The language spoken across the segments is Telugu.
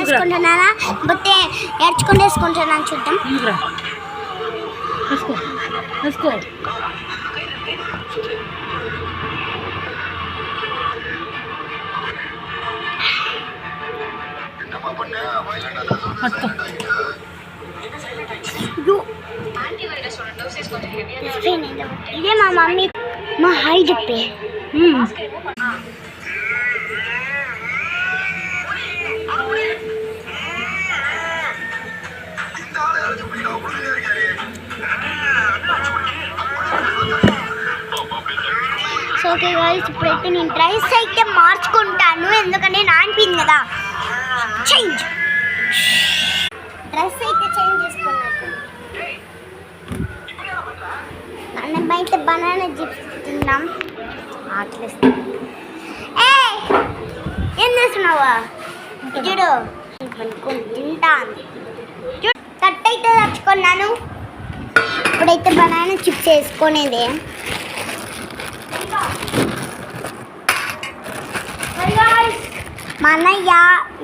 వేసుకుంటున్నానా బొత్తే ఏడ్చుకుంటూ వేసుకుంటున్నాను చూద్దాం. ఇదే మా మమ్మీ మా హై చెప్పే సో ఓకే గైస్, ఇప్పుడైతే నేను డ్రెస్ అయితే మార్చుకుంటాను ఎందుకంటే నానిపోయింది కదా. చేంజ్ డ్రెస్ అయితే చేంజ్ చేసుకున్నట్టు. మనం అయితే బనానా చిప్స్ తిన్నాం. ఆకలిస్తాం. ఏం చేస్తున్నావా చూడు, పనుకొని తింటాను. కట్ అయితే తెచ్చుకున్నాను. ఇప్పుడైతే బనానా చిప్స్ వేసుకునేది. మా అన్నయ్య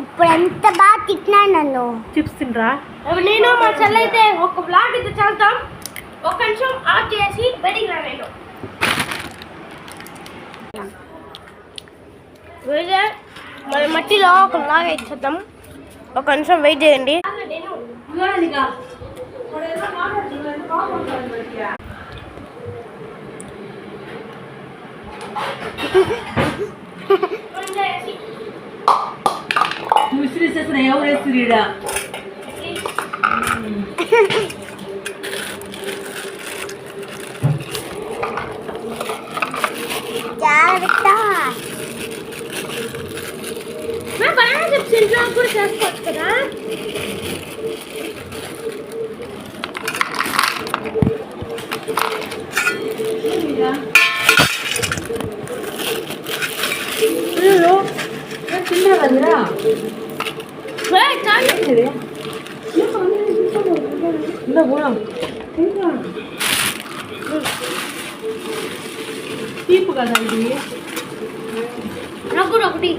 ఇప్పుడు ఎంత బాగా తిట్టినాడు నన్ను. చిప్స్ తినరా? నేను మా చెల్లి అయితే ఒక బ్లాగ్ అయితే చదువుతాం. ఒక నిమిషం ఆఫ్ చేసి బయటికి రా. నేను మన మట్టిలో ఒక బ్లాగ్ అయితే చేద్దాం. ఒక నిమిషం వెయిట్ చేయండి. ఎవరు వేస్తున్నా జాగ్రత్త. బనానా చిప్స్ ఇంట్లో కూడా చేసుకోవచ్చు కదా. తిన్నారా? తీపు కదా ఇది. నాకు కూడా ఒకటి